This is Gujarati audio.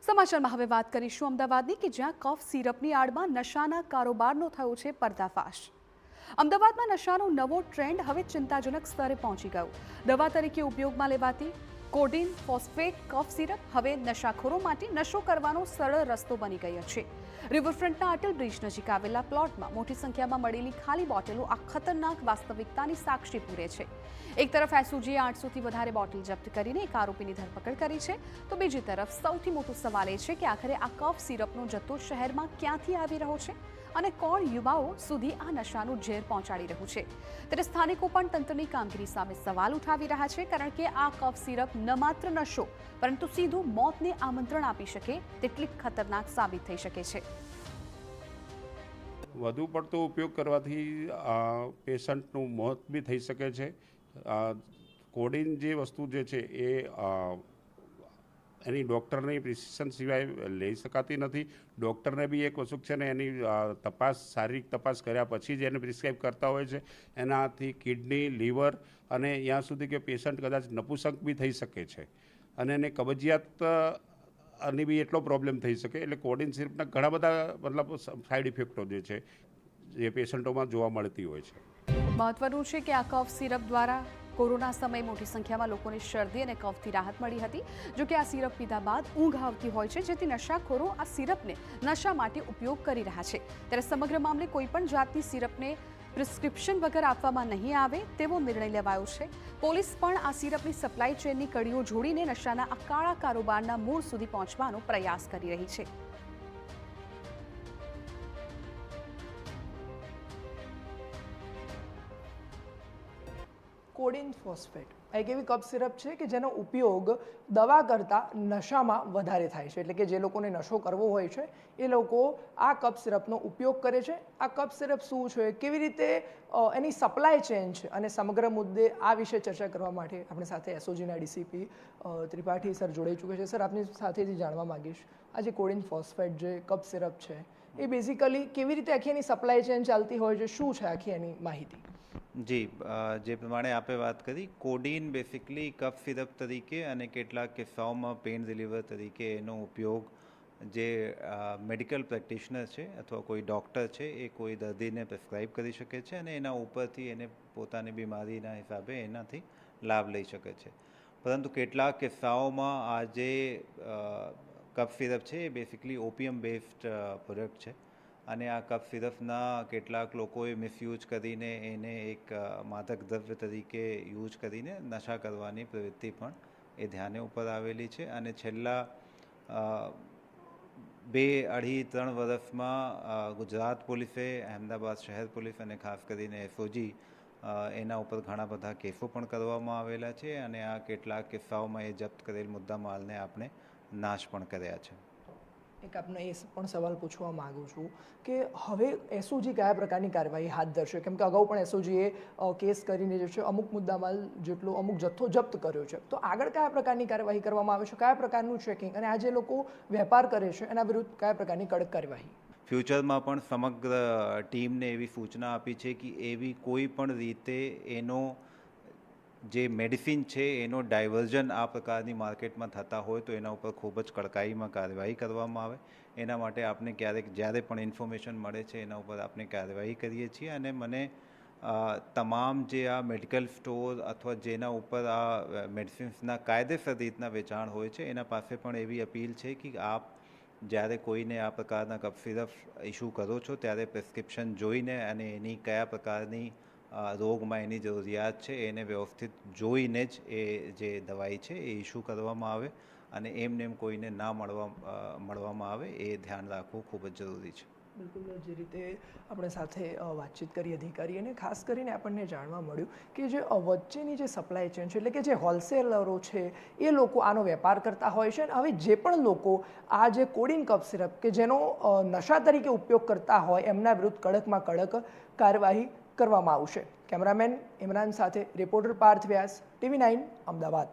સમાચારમાં હવે વાત કરીશું અમદાવાદની કે જ્યાં કફ સિરપની આડમાં નશાના કારોબારનો થયો છે પર્દાફાશ। અમદાવાદમાં નશાનો નવો ટ્રેન્ડ હવે ચિંતાજનક સ્તરે પહોંચી ગયો। દવા તરીકે ઉપયોગમાં લેવાતી કોડીન ફોસ્ફેટ કફ સિરપ હવે નશાખોરો માટે નશો કરવાનો સરળ રસ્તો બની ગયો છે। રિવરફ્રન્ટના અટલ બ્રિજ નજીક આવેલા પ્લોટમાં મોટી સંખ્યામાં મળેલી ખાલી બોટલો આ ખતરનાક વાસ્તવિકતાની સાક્ષી પૂરે છે। એક તરફ એસઓજીએ 800થી વધારે બોટલ જપ્ત કરીને એક આરોપીની ધરપકડ કરી છે, તો બીજી તરફ સૌથી મોટો સવાલ એ છે કે આખરે આ કફ સિરપનો જથ્થો શહેરમાં ક્યાંથી આવી રહ્યો છે અને કોણ યુવાઓ સુધી આ નશાનું ઝેર પહોંચાડી રહ્યું છે। ત્યારે સ્થાનિકો પણ તંત્રની કામગીરી સામે સવાલ ઉઠાવી રહ્યા છે, કારણ કે આ કફ સિરપ ન માત્ર નશો પરંતુ સીધું મોતને આમંત્રણ આપી શકે તેટલી ખતરનાક સાબિત થઈ શકે છે। વધુ પડતો ઉપયોગ કરવાથી પેશન્ટનું મોત બી થઈ શકે છે। કોડીન જે વસ્તુ જે છે એ એની ડૉક્ટરની પ્રિસ્ક્રિપ્શન સિવાય લઈ શકાતી નથી। ડૉક્ટરને બી એક વસ્તુ છે ને એની તપાસ શારીરિક તપાસ કર્યા પછી જ એને પ્રિસ્ક્રાઇબ કરતા હોય છે। એનાથી કિડની લીવર અને ત્યાં સુધી કે પેશન્ટ કદાચ નપુંસક બી થઈ શકે છે અને એને કબજિયાત અને બી એટલો પ્રોબ્લેમ થઈ શકે। એટલે કોડીન સિરપના ઘણા બધા મતલબ સાઇડ ઇફેક્ટો જે છે જે પેશન્ટોમાં જોવા મળતી હોય છે। મહત્વનું છે કે આ કફ સિરપ દ્વારા કોરોના સમયે મોટી સંખ્યામાં લોકોને શરદી અને કફથી રાહત મળી હતી। જો કે આ સિરપ પીધા બાદ ઊંઘ આવતી હોય છે, જેથી નશાખોરો આ સિરપને નશા માટે ઉપયોગ કરી રહ્યા છે। ત્યારે સમગ્ર મામલે કોઈપણ જાતની સિરપને પ્રિસ્ક્રિપ્શન વગર આપવામાં નહીં આવે તેવો નિર્ણય લેવાયો છે। પોલીસ પણ આ સિરપની સપ્લાય ચેનની કડીઓ જોડીને નશાના આ કાળા કારોબારના મૂળ સુધી પહોંચવાનો પ્રયાસ કરી રહી છે। કોડીન ફોસ્ફેટ એક એવી કફ સિરપ છે કે જેનો ઉપયોગ દવા કરતાં નશામાં વધારે થાય છે। એટલે કે જે લોકોને નશો કરવો હોય છે એ લોકો આ કફ સિરપનો ઉપયોગ કરે છે। આ કફ સિરપ શું છે, કેવી રીતે એની સપ્લાય ચેન છે અને સમગ્ર મુદ્દે આ વિશે ચર્ચા કરવા માટે આપણી સાથે એસઓજીના ડીસીપી ત્રિપાઠી સર જોડાઈ ચૂક્યા છે। સર, આપની સાથેથી જાણવા માંગીશ, આ જે કોડીન ફોસ્ફેટ જે કફ સિરપ છે એ બેઝિકલી કેવી રીતે આખી એની સપ્લાય ચેન ચાલતી હોય છે, શું છે આખી એની માહિતી? જી, જે પ્રમાણે આપે વાત કરી, કોડીન બેસિકલી કફ સિરપ તરીકે અને કેટલાક કિસ્સાઓમાં પેઇન રિલીવર તરીકે એનો ઉપયોગ જે મેડિકલ પ્રેક્ટિશનર છે અથવા કોઈ ડૉક્ટર છે એ કોઈ દર્દીને પ્રિસ્ક્રાઇબ કરી શકે છે અને એના ઉપરથી એને પોતાની બીમારીના હિસાબે એનાથી લાભ લઈ શકે છે। પરંતુ કેટલાક કિસ્સાઓમાં આ જે કફ સિરપ છે એ બેસિકલી ઓપિયમ બેઝડ પ્રોડક્ટ છે અને આ કફ સિરપના કેટલાક લોકોએ મિસયુઝ કરીને એને એક માદક દ્રવ્ય તરીકે યુઝ કરીને નશા કરવાની પ્રવૃત્તિ પણ એ ધ્યાને ઉપર આવેલી છે। અને છેલ્લા 2-2.5-3 વર્ષમાં ગુજરાત પોલીસે, અહેમદાબાદ શહેર પોલીસ અને ખાસ કરીને એસઓજી એના ઉપર ઘણા બધા કેસો પણ કરવામાં આવેલા છે અને આ કેટલાક કિસ્સાઓમાં એ જપ્ત કરેલ મુદ્દા માલને આપણે નાશ પણ કર્યા છે। એક આપને એ પણ સવાલ પૂછવા માગું છું કે હવે એસઓજી કયા પ્રકારની કાર્યવાહી હાથ ધરશે? કેમ કે અગાઉ પણ એસઓજીએ કેસ કરીને જે છે અમુક મુદ્દામાલ જેટલો અમુક જથ્થો જપ્ત કર્યો છે, તો આગળ કયા પ્રકારની કાર્યવાહી કરવામાં આવે છે, કયા પ્રકારનું ચેકિંગ, અને આ જે લોકો વેપાર કરે છે એના વિરુદ્ધ કયા પ્રકારની કડક કાર્યવાહી? ફ્યુચરમાં પણ સમગ્ર ટીમને એવી સૂચના આપી છે કે એવી કોઈ પણ રીતે એનો જે મેડિસિન છે એનો ડાયવર્ઝન આ પ્રકારની માર્કેટમાં થતા હોય તો એના ઉપર ખૂબ જ કડકાઈમાં કાર્યવાહી કરવામાં આવે। એના માટે આપણે ક્યારેક જ્યારે પણ ઇન્ફોર્મેશન મળે છે એના ઉપર આપણે કાર્યવાહી કરીએ છીએ અને મને તમામ જે આ મેડિકલ સ્ટોર અથવા જેના ઉપર આ મેડિસિન્સના કાયદેસર રીતના વેચાણ હોય છે એના પાસે પણ એવી અપીલ છે કે આપ જ્યારે કોઈને આ પ્રકારના કફ સિરપ ઇસ્યુ કરો છો ત્યારે પ્રિસ્ક્રિપ્શન જોઈને અને એની કયા પ્રકારની રોગમાં એની જરૂરિયાત છે એને વ્યવસ્થિત જોઈને જ એ જે દવાઈ છે એ ઇસ્યુ કરવામાં આવે અને એમને કોઈને ના મળવામાં આવે એ ધ્યાન રાખવું ખૂબ જ જરૂરી છે। બિલકુલ, જે રીતે આપણે સાથે વાતચીત કરી અધિકારી, અને ખાસ કરીને આપણને જાણવા મળ્યું કે જે વચ્ચેની જે સપ્લાય ચેન છે એટલે કે જે હોલસેલરો છે એ લોકો આનો વેપાર કરતા હોય છે, અને હવે જે પણ લોકો આ જે કોડીન કફ સિરપ કે જેનો નશા તરીકે ઉપયોગ કરતા હોય એમના વિરુદ્ધ કડકમાં કડક કાર્યવાહી કરવામાં આવશે। કેમેરામેન ઇમરાન સાથે રિપોર્ટર પાર્થ વ્યાસ, TV9 અમદાવાદ।